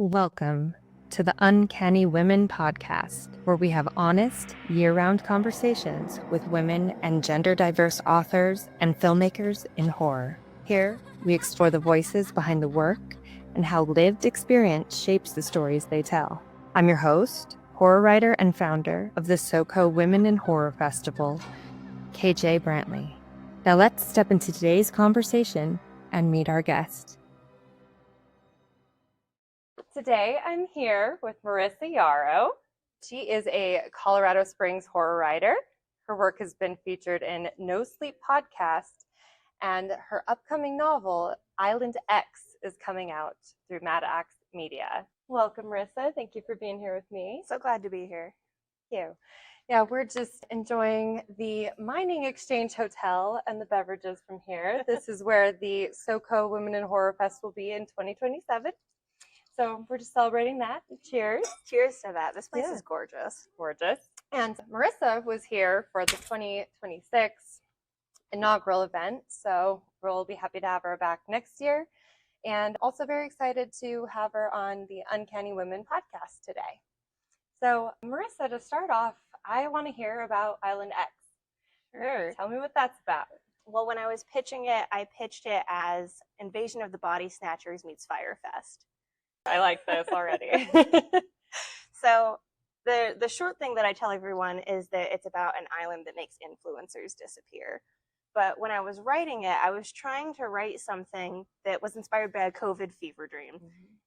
Welcome to the Uncanny Women podcast, where we have honest, year-round conversations with women and gender-diverse authors and filmmakers in horror. Here, we explore the voices behind the work and how lived experience shapes the stories they tell. I'm your host, horror writer and founder of the SoCo Women in Horror Festival, KJ Brantley. Now let's step into today's conversation and meet our guest. Today, I'm here with Marissa Yarrow. She is a Colorado Springs horror writer. Her work has been featured in No Sleep podcast, and her upcoming novel, Island X, is coming out through Mad Axe Media. Welcome, Marissa. Thank you for being here with me. So glad to be here. Thank you. Yeah, we're just enjoying the Mining Exchange Hotel and the beverages from here. This is where the SoCo Women in Horror Fest will be in 2027. So we're just celebrating that. Cheers. Cheers to that. This place is gorgeous. Gorgeous. And Marissa was here for the 2026 inaugural event. So we'll be happy to have her back next year. And also very excited to have her on the Uncanny Women podcast today. So Marissa, to start off, I want to hear about Island X. Sure. Tell me what that's about. Well, when I was pitching it, I pitched it as Invasion of the Body Snatchers meets Firefest. I like this already. So the short thing that I tell everyone is that it's about an island that makes influencers disappear. But when I was writing it, I was trying to write something that was inspired by a COVID fever dream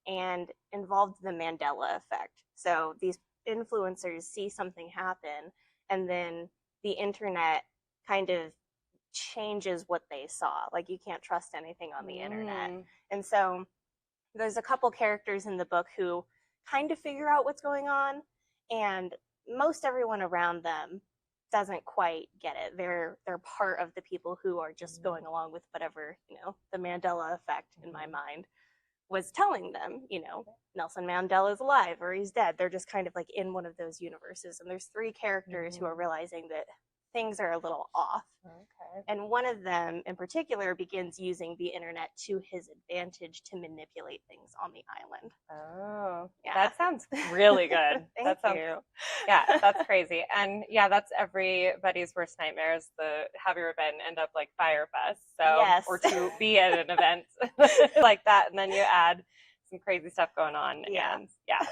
and involved the Mandela effect. So these influencers see something happen, and then the internet kind of changes what they saw. Like, you can't trust anything on the internet. And so there's a couple characters in the book who kind of figure out what's going on, and most everyone around them doesn't quite get it. They're part of the people who are just going along with whatever, the Mandela effect in my mind was telling them, Nelson Mandela is alive or he's dead. They're just kind of like in one of those universes. And there's three characters who are realizing that things are a little off. Okay. And one of them in particular begins using the internet to his advantage to manipulate things on the island. Oh, yeah. That sounds really good. Thank you. Yeah, that's crazy. And yeah, that's everybody's worst nightmare is to have your event end up like Firefest. So, yes. Or to be at an event like that, and then you add some crazy stuff going on. Yeah. And yeah,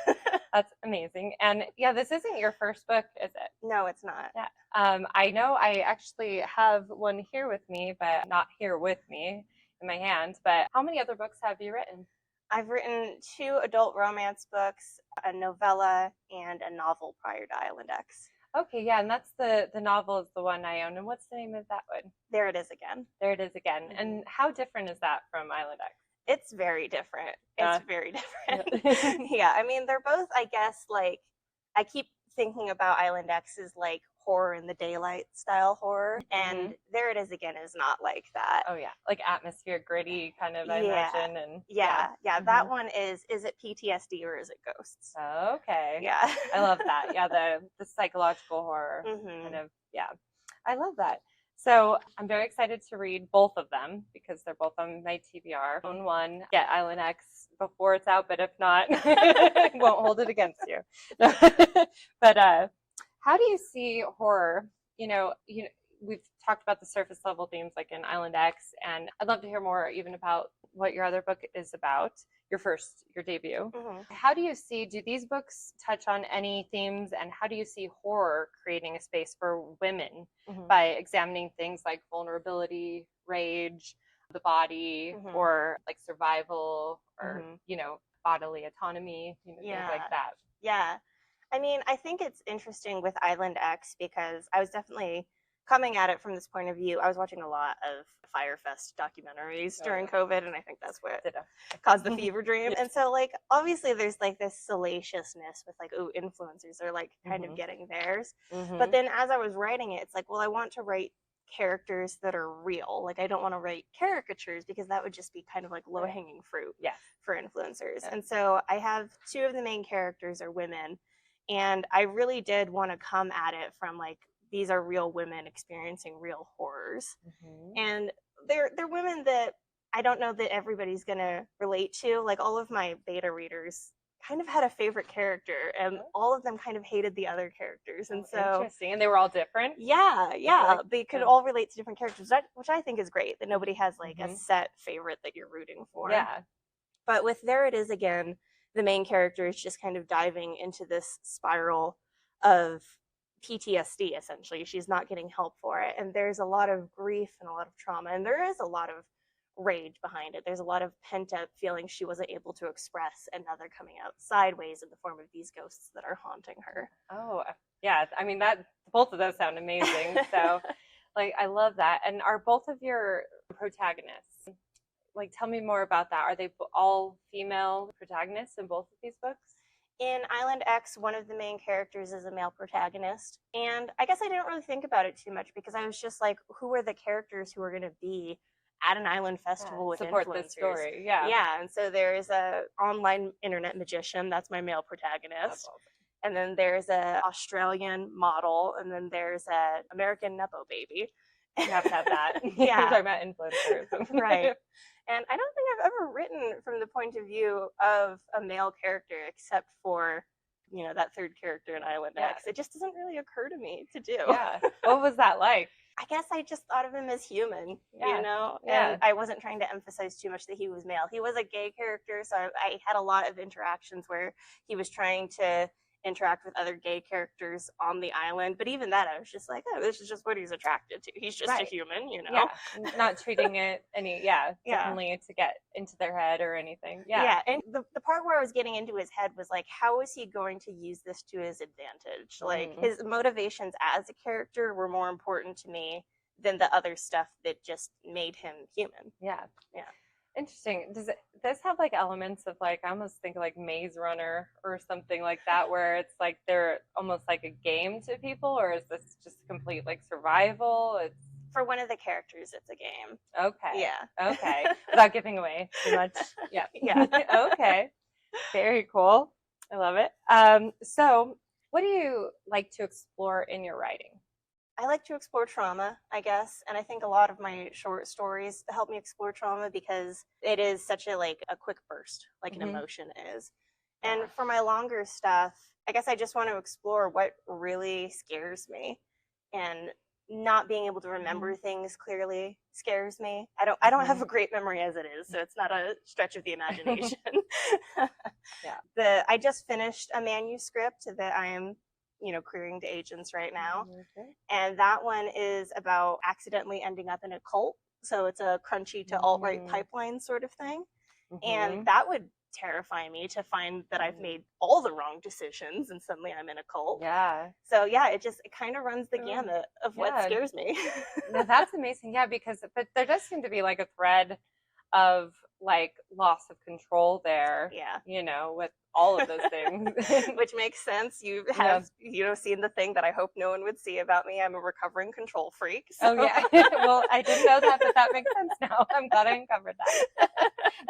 that's amazing. And yeah, this isn't your first book, is it? No, it's not. Yeah. I know I actually have one here with me, but not here with me in my hand. But how many other books have you written? I've written 2 adult romance books, a novella, and a novel prior to Island X. Okay, yeah, and that's the novel is the one I own. And what's the name of that one? There It Is Again. There It Is Again. And how different is that from Island X? It's very different. It's very different. Yeah, I mean, they're both, I guess, like, I keep thinking about Island X as like horror in the daylight style horror, and There It Is Again is not like that. Oh yeah, like atmosphere, gritty kind of, I imagine. And yeah. That one is it PTSD or is it ghosts? Okay. Yeah. I love that. Yeah, the psychological horror kind of. Yeah, I love that. So I'm very excited to read both of them because they're both on my TBR. Own one, get Island X before it's out, but if not, won't hold it against you. But how do you see horror? We've talked about the surface level themes like in Island X, and I'd love to hear more even about what your other book is about, your debut. How do these books touch on any themes, and how do you see horror creating a space for women by examining things like vulnerability, rage, the body, or like survival, or, bodily autonomy, things like that? Yeah. I mean, I think it's interesting with Island X because I was definitely coming at it from this point of view. I was watching a lot of Firefest documentaries during COVID, and I think that's what caused the fever dream. And so, like, obviously there's like this salaciousness with like, influencers are like kind of getting theirs. But then as I was writing it, it's like, well, I want to write characters that are real. Like, I don't want to write caricatures because that would just be kind of like low-hanging fruit for influencers. And so I have 2 of the main characters are women, and I really did want to come at it from like, these are real women experiencing real horrors. And they're women that I don't know that everybody's gonna relate to. Like, all of my beta readers kind of had a favorite character, and all of them kind of hated the other characters. And so interesting. And they were all different? Yeah. Okay. They could all relate to different characters, which I think is great, that nobody has like a Mhm. set favorite that you're rooting for. Yeah. But with There It Is Again, the main character is just kind of diving into this spiral of PTSD, essentially. She's not getting help for it. And there's a lot of grief and a lot of trauma. And there is a lot of rage behind it. There's a lot of pent up feelings she wasn't able to express, and now they're coming out sideways in the form of these ghosts that are haunting her. Oh, yeah. I mean, both of those sound amazing. So, like, I love that. And are both of your protagonists, like, tell me more about that. Are they all female protagonists in both of these books? In Island X, one of the main characters is a male protagonist. And I guess I didn't really think about it too much, because I was just like, who are the characters who are going to be at an island festival with support influencers? this story. Yeah. And so there's a online internet magician. That's my male protagonist. Awesome. And then there's a Australian model. And then there's a American Nepo baby. You have to have that. Yeah. We're talking about influencers. Right. And I don't think I've ever written from the point of view of a male character, except for, that third character in Island X. It just doesn't really occur to me to do. Yeah. What was that like? I guess I just thought of him as human, Yeah. And I wasn't trying to emphasize too much that he was male. He was a gay character, so I had a lot of interactions where he was trying to interact with other gay characters on the island. But even that, I was just like, oh, this is just what he's attracted to. He's just a human, Yeah. Not treating it definitely to get into their head or anything. Yeah. And the part where I was getting into his head was like, how is he going to use this to his advantage? Like, his motivations as a character were more important to me than the other stuff that just made him human. Yeah. Yeah. Interesting. Does this have like elements of like, I almost think like Maze Runner or something like that, where it's like they're almost like a game to people, or is this just complete like survival? It's for one of the characters, it's a game. Okay. Yeah. Okay. Without giving away too much. Yeah. Yeah. Okay. Very cool. I love it. So what do you like to explore in your writing? I like to explore trauma, I guess, and I think a lot of my short stories help me explore trauma because it is such a quick burst, like an emotion is. And for my longer stuff, I guess I just want to explore what really scares me, and not being able to remember things clearly scares me. I don't have a great memory as it is, so it's not a stretch of the imagination. I just finished a manuscript that I am querying to agents right now. And that one is about accidentally ending up in a cult. So it's a crunchy to alt-right pipeline sort of thing. And that would terrify me, to find that I've made all the wrong decisions and suddenly I'm in a cult. Yeah. So it kind of runs the gamut of what scares me. No, that's amazing. Yeah, but there does seem to be like a thread of like loss of control there. Yeah. With all of those things. Which makes sense. You have seen the thing that I hope no one would see about me. I'm a recovering control freak. So. Oh yeah. Well, I didn't know that, but that makes sense now. I'm glad I uncovered that.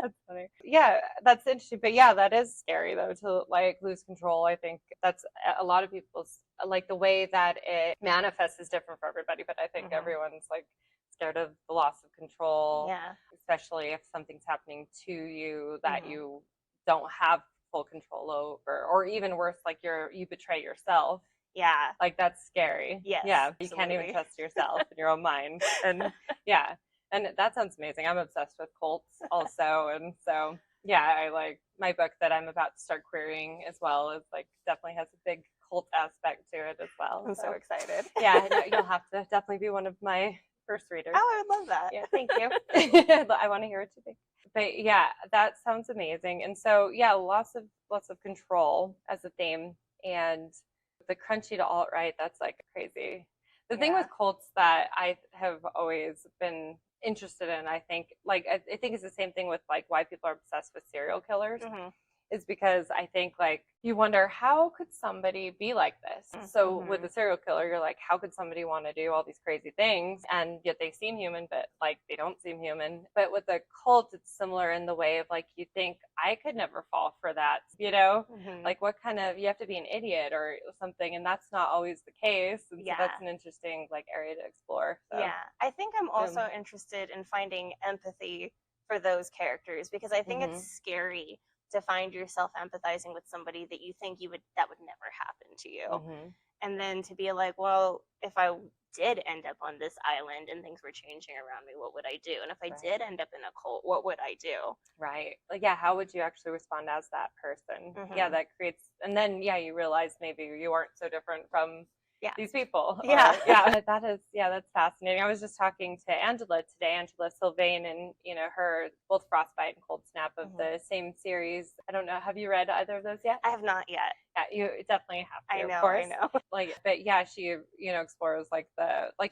That's funny. Yeah, that's interesting. But yeah, that is scary though, to like lose control. I think that's a lot of people's, like, the way that it manifests is different for everybody, but I think everyone's like scared of the loss of control. Yeah. Especially if something's happening to you that you don't have full control over, or even worse, like you betray yourself. Yeah. Like, that's scary. Yes. Yeah. Absolutely. You can't even trust yourself in your own mind. And yeah. And that sounds amazing. I'm obsessed with cults also. And so, yeah, I like my book that I'm about to start querying as well is like definitely has a big cult aspect to it as well. I'm so excited. Yeah. No, you'll have to definitely be one of my first readers. Oh, I would love that. Yeah. Thank you. I want to hear it too. But yeah, that sounds amazing. And so, yeah, lots of control as a theme, and the crunchy to alt-right, that's like crazy. The thing with cults that I have always been interested in, I think it's the same thing with like why people are obsessed with serial killers, is because I think like you wonder, how could somebody be like this? So with a serial killer, you're like, how could somebody want to do all these crazy things and yet they seem human, but like they don't seem human? But with a cult, it's similar in the way of like, you think, I could never fall for that, like what kind of, you have to be an idiot or something, and that's not always the case. And so that's an interesting like area to explore. So. Yeah, I think I'm also interested in finding empathy for those characters, because I think it's scary to find yourself empathizing with somebody that you think that would never happen to you. Mm-hmm. And then to be like, well, if I did end up on this island and things were changing around me, what would I do? And if I did end up in a cult, what would I do? Right. Like, yeah, how would you actually respond as that person? Yeah, that creates, and then, you realize maybe you aren't so different from these people. Yeah. That's fascinating. I was just talking to Angela today, Angela Sylvain, and, her both Frostbite and Cold Snap of the same series. I don't know. Have you read either of those yet? I have not yet. Yeah, you definitely have to. I know, of course. I know. But she, explores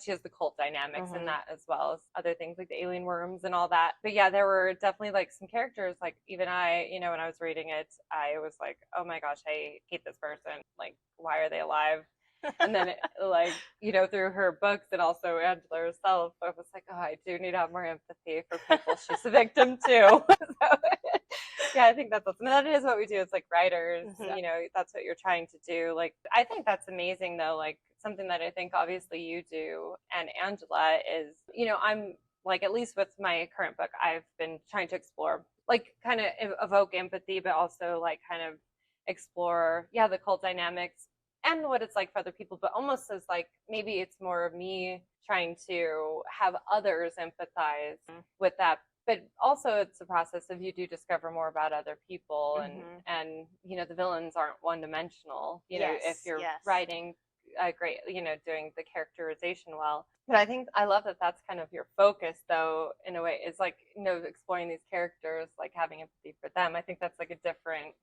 she has the cult dynamics in that, as well as other things like the alien worms and all that. But yeah, there were definitely some characters, even I, when I was reading it, I was like, oh my gosh, I hate this person. Why are they alive? And then through her books and also Angela herself, I was like, oh, I do need to have more empathy for people she's a victim too. So, yeah, I think that's awesome. And that is what we do as writers. That's what you're trying to do. I think that's amazing though. Something that I think obviously you do and Angela is, I'm at least with my current book, I've been trying to explore, kind of evoke empathy, but also kind of explore, the cult dynamics and what it's like for other people, but almost as maybe it's more of me trying to have others empathize with that. But also it's a process of you do discover more about other people and the villains aren't one-dimensional, if you're writing great, doing the characterization well. But I think I love that that's kind of your focus though, in a way, is exploring these characters, having empathy for them. I think that's a different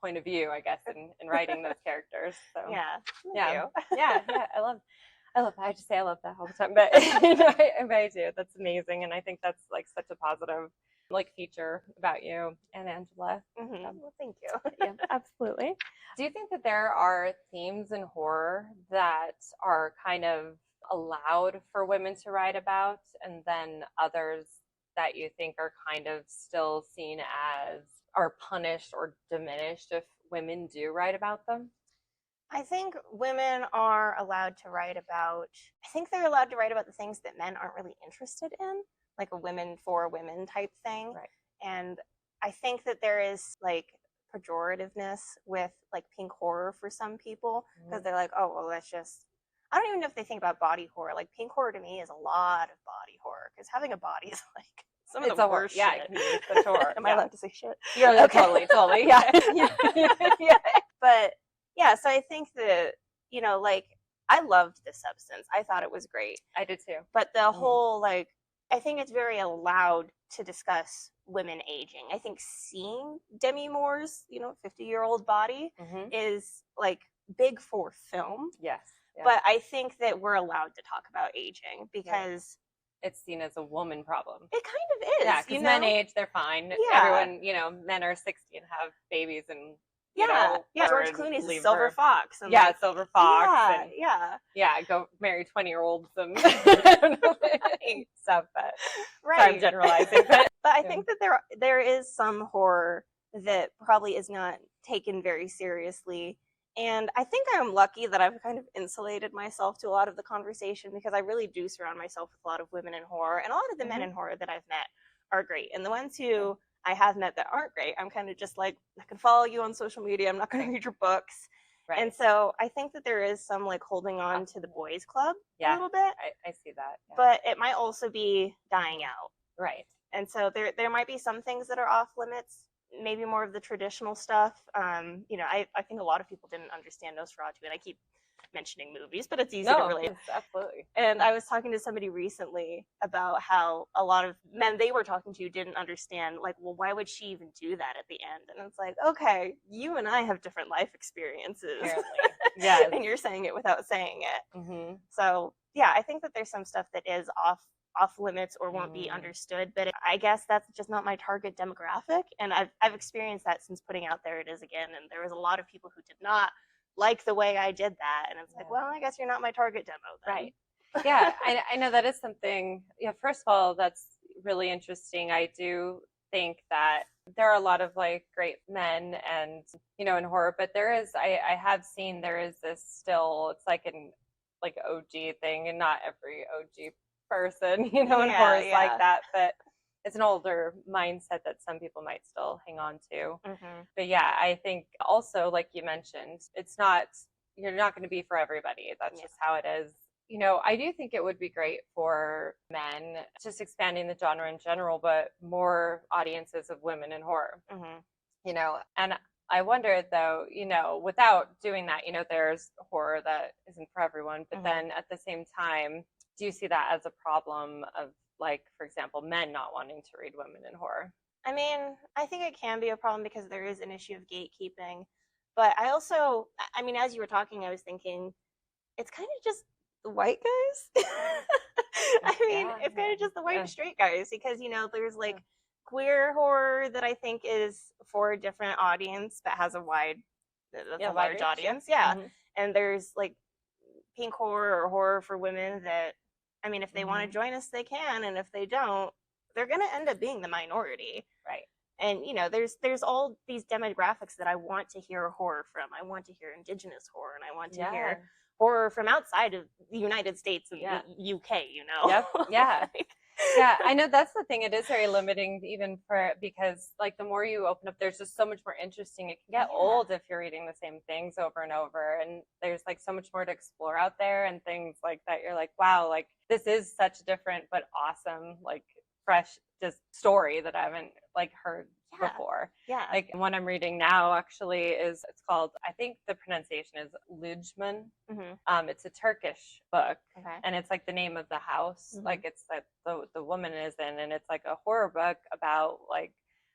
point of view, I guess, in writing those characters. So yeah. I love that. I just say I love that all the time, but I do. That's amazing, and I think that's such a positive feature about you and Angela. Well, thank you. Yeah, absolutely. Do you think that there are themes in horror that are kind of allowed for women to write about, and then others that you think are kind of still seen as are punished or diminished if women do write about them? I think women are allowed to write about, I think they're allowed to write about the things that men aren't really interested in, like a women for women type thing. Right. And I think that there is pejorativeness with pink horror for some people, because they're like, oh, well, that's just, I don't even know if they think about body horror. Pink horror to me is a lot of body horror, because having a body is some of the worst shit. Yeah, it can be for sure. Am I allowed to say shit? Yeah, okay. Totally. Yeah. Yeah. But yeah, so I think that, I loved The Substance. I thought it was great. I did too. But the whole, I think it's very allowed to discuss women aging. I think seeing Demi Moore's, 50-year-old body is, big for film. Yes. Yeah. But I think that we're allowed to talk about aging because it's seen as a woman problem. It kind of is. Yeah, because men age, they're fine. Yeah. Everyone, men are 60 and have babies and George Clooney's a silver fox. And silver fox. Go marry 20-year-olds and stuff. But sorry, I'm generalizing. But I think that there is some horror that probably is not taken very seriously. And I think I'm lucky that I've kind of insulated myself to a lot of the conversation, because I really do surround myself with a lot of women in horror, and a lot of the men in horror that I've met are great. And the ones who I have met that aren't great, I'm kind of just I can follow you on social media. I'm not going to read your books. Right. And so I think that there is some holding on to the boys club a little bit. I see that. Yeah. But it might also be dying out. Right. And so there might be some things that are off limits, maybe more of the traditional stuff. I think a lot of people didn't understand Nosferatu, and I keep mentioning movies, but it's easy to relate. Absolutely. And I was talking to somebody recently about how a lot of men they were talking to didn't understand, well, why would she even do that at the end? And it's okay, you and I have different life experiences. Yeah. And you're saying it without saying it. Mm-hmm. So, yeah, I think that there's some stuff that is off limits or won't be understood, but I guess that's just not my target demographic. And I've experienced that since putting out There It Is Again, and there was a lot of people who did not like the way I did that, and it's well, I guess you're not my target demo then. Right. Yeah, I know that is something. Yeah, first of all, that's really interesting. I do think that there are a lot of great men and in horror, but there is I have seen there is this still, it's an OG thing, and not every OG person in horror is like that, but it's an older mindset that some people might still hang on to. Mm-hmm. But yeah, I think also, like you mentioned, you're not going to be for everybody. That's just how it is. You know, I do think it would be great for men, just expanding the genre in general, but more audiences of women in horror. Mm-hmm. You know, and I wonder though, you know, without doing that, you know, there's horror that isn't for everyone, but then at the same time, do you see that as a problem of, like, for example, men not wanting to read women in horror? I mean, I think it can be a problem because there is an issue of gatekeeping. But I also, I mean, as you were talking, I was thinking, it's kind of just the white guys. I mean, it's kind of just the white straight guys because, you know, there's like queer horror that I think is for a different audience but has a wide, that's a large audience. Yeah. And there's like pink horror or horror for women that, I mean, if they want to join us, they can. And if they don't, they're going to end up being the minority. Right. And, you know, there's all these demographics that I want to hear horror from. I want to hear indigenous horror, and I want to hear horror from outside of the United States and the UK, you know? Yep. Yeah. Yeah, I know that's the thing. It is very limiting even because like the more you open up, there's just so much more interesting. It can get old if you're reading the same things over and over. And there's like so much more to explore out there and things like that. You're like, wow, like this is such a different but awesome, like fresh just story that I haven't like heard before. Yeah. Like one I'm reading now actually it's called, I think the pronunciation is Lüjman. It's a Turkish book. And it's like the name of the house. Like it's like the woman is in, and it's like a horror book about like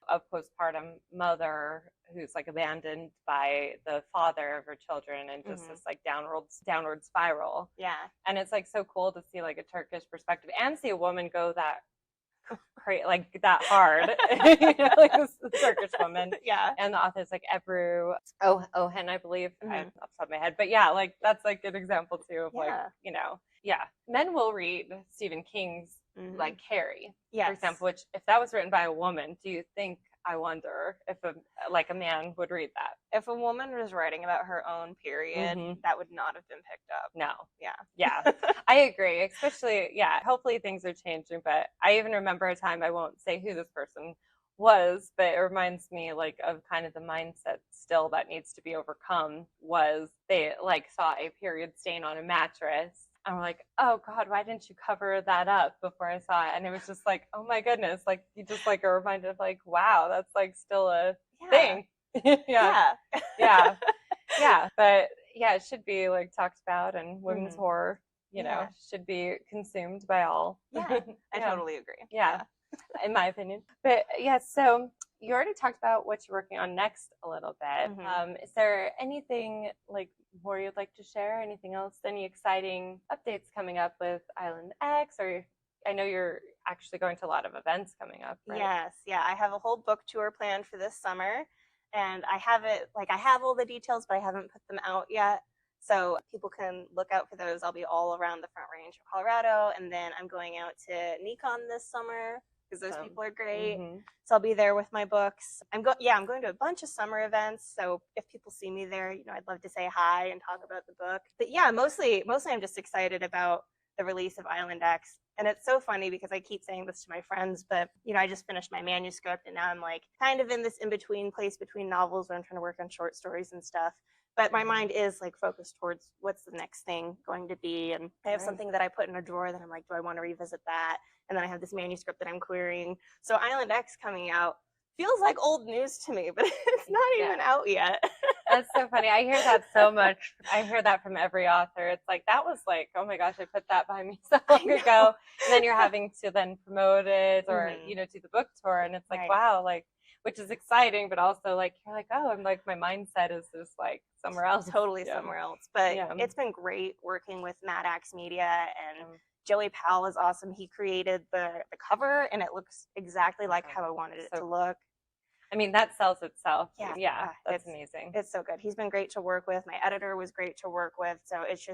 a postpartum mother who's like abandoned by the father of her children and just this like downward spiral. Yeah. And it's like so cool to see like a Turkish perspective and see a woman go that like that hard, you know, like this Turkish woman. Yeah. And the author's like Ebru Ohen, I believe, off the top of my head. But yeah, like that's like an example too of like, you know, men will read Stephen King's like Carrie, for example, which if that was written by a woman, do you think, I wonder if a man would read that? If a woman was writing about her own period, that would not have been picked up. No. Yeah. I agree. Especially, hopefully things are changing. But I even remember a time, I won't say who this person was, but it reminds me like of kind of the mindset still that needs to be overcome, was they like saw a period stain on a mattress. And we're like, oh God, why didn't you cover that up before I saw it? And it was just like, oh my goodness, like you just like are reminded of like, wow, that's like still a thing. Yeah. But yeah, it should be like talked about, and women's horror, you know, should be consumed by all. I totally agree. Yeah. In my opinion. But yeah, so you already talked about what you're working on next a little bit. Is there anything like more you'd like to share? Anything else? Any exciting updates coming up with Island X? Or I know you're actually going to a lot of events coming up, right? Yes. Yeah. I have a whole book tour planned for this summer, and I have all the details, but I haven't put them out yet. So people can look out for those. I'll be all around the Front Range of Colorado, and then I'm going out to Nikon this summer because those people are great. So I'll be there with my books. I'm going to a bunch of summer events. So if people see me there, you know, I'd love to say hi and talk about the book. But yeah, mostly I'm just excited about the release of Island X. And it's so funny because I keep saying this to my friends, but you know, I just finished my manuscript, and now I'm like kind of in this in-between place between novels where I'm trying to work on short stories and stuff. But my mind is like focused towards what's the next thing going to be. And I have something that I put in a drawer that I'm like, do I want to revisit that? And then I have this manuscript that I'm querying. So Island X coming out feels like old news to me, but it's not even out yet. That's so funny. I hear that so much. I hear that from every author. It's like, that was like, oh my gosh, I put that by me so long ago. And then you're having to then promote it or, you know, do the book tour. And it's like, wow, like, which is exciting, but also like, you're like, oh, I'm like, my mindset is just like somewhere else. Totally somewhere else. But it's been great working with Mad Axe Media, and Joey Powell is awesome. He created the cover, and it looks exactly like how I wanted it to look. I mean, that sells itself. Yeah, that's amazing. It's so good. He's been great to work with. My editor was great to work with. So it's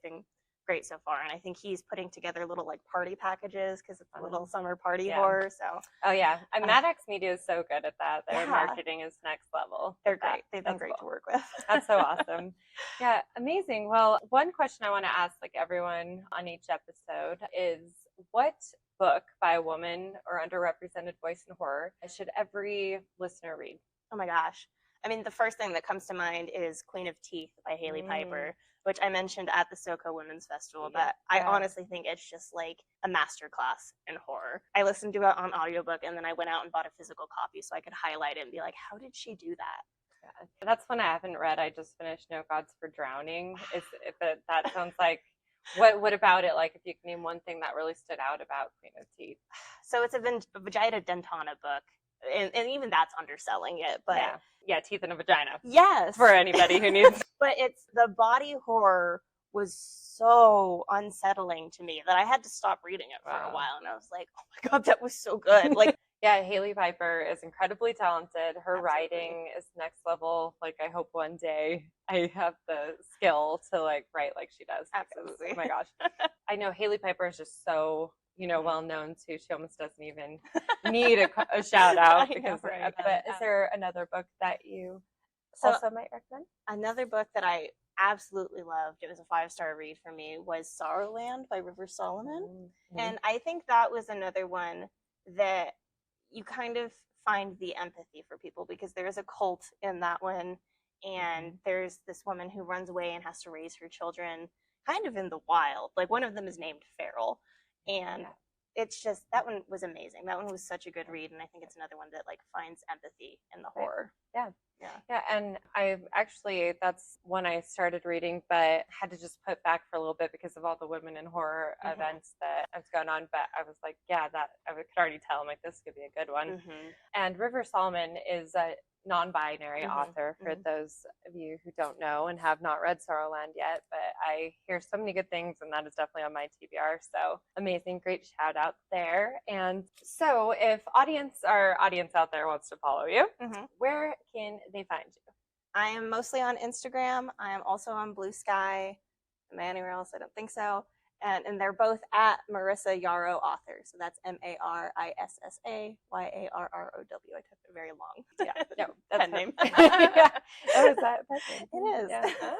been great so far. And I think he's putting together little like party packages because it's a little summer party horror. So Mad Axe Media is so good at that. Their marketing is next level. They're great. They've been great to work with. That's so awesome. Yeah, amazing. Well, one question I want to ask like everyone on each episode is, what book by a woman or underrepresented voice in horror should every listener read? Oh my gosh. I mean, the first thing that comes to mind is Queen of Teeth by Hailey Piper, which I mentioned at the SoCo Women's Festival, but I honestly think it's just like a masterclass in horror. I listened to it on audiobook, and then I went out and bought a physical copy so I could highlight it and be like, how did she do that? Yeah. That's one I haven't read. I just finished No Gods for Drowning. That sounds like, what about it? Like, if you can name one thing that really stood out about Queen of Teeth. So it's a Vagina Dentanta book. And even that's underselling it, but yeah, teeth in a vagina. Yes, for anybody who needs. But it's the body horror was so unsettling to me that I had to stop reading it for a while, and I was like, oh my god, that was so good. Like, yeah, Hailey Piper is incredibly talented. Her writing is next level. Like, I hope one day I have the skill to like write like she does. Absolutely. Because, oh my gosh, I know Hailey Piper is just so, well known too. She almost doesn't even need a shout out. Because, but is there another book that you also might recommend? Another book that I absolutely loved, it was a 5-star read for me, was Sorrowland by River Solomon. Mm-hmm. And I think that was another one that you kind of find the empathy for people, because there is a cult in that one, and there's this woman who runs away and has to raise her children kind of in the wild. Like, one of them is named Feral, and it's just, that one was amazing. That one was such a good read, and I think it's another one that like finds empathy in the horror. Yeah, and I actually, that's one I started reading, but had to just put back for a little bit because of all the women in horror events that have gone on. But I was like, that I could already tell. I'm like, this could be a good one. And River Solomon is a non-binary author, for those of you who don't know and have not read Sorrowland yet, but I hear so many good things, and that is definitely on my TBR. So amazing, great shout out there. And so if our audience out there wants to follow you, where can they find you? I am mostly on Instagram. I am also on Blue Sky. Am I anywhere else? I don't think so. And they're both at Marissa Yarrow Author. So that's Marissayarrow. I took it very long. Yeah, no, that's pen name. Is that name? It is. Yeah.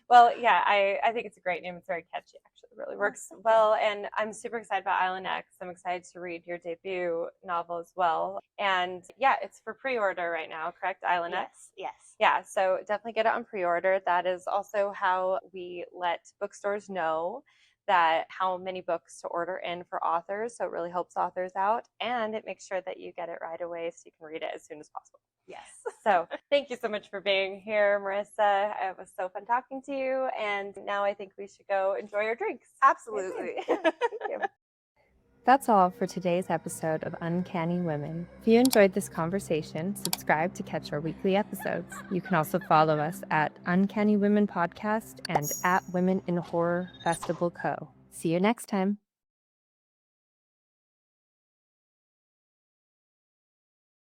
Well, yeah, I think it's a great name. It's very catchy, actually. It really works well. And I'm super excited about Island X. I'm excited to read your debut novel as well. And yeah, it's for pre-order right now, correct? Island X? Yes. Yeah, so definitely get it on pre-order. That is also how we let bookstores know that how many books to order in for authors. So it really helps authors out, and it makes sure that you get it right away so you can read it as soon as possible. Yes. So thank you so much for being here, Marissa. It was so fun talking to you. And now I think we should go enjoy our drinks. Absolutely. Thank you. That's all for today's episode of Uncanny Women. If you enjoyed this conversation, subscribe to catch our weekly episodes. You can also follow us at Uncanny Women Podcast and at Women in Horror Festival Co. See you next time.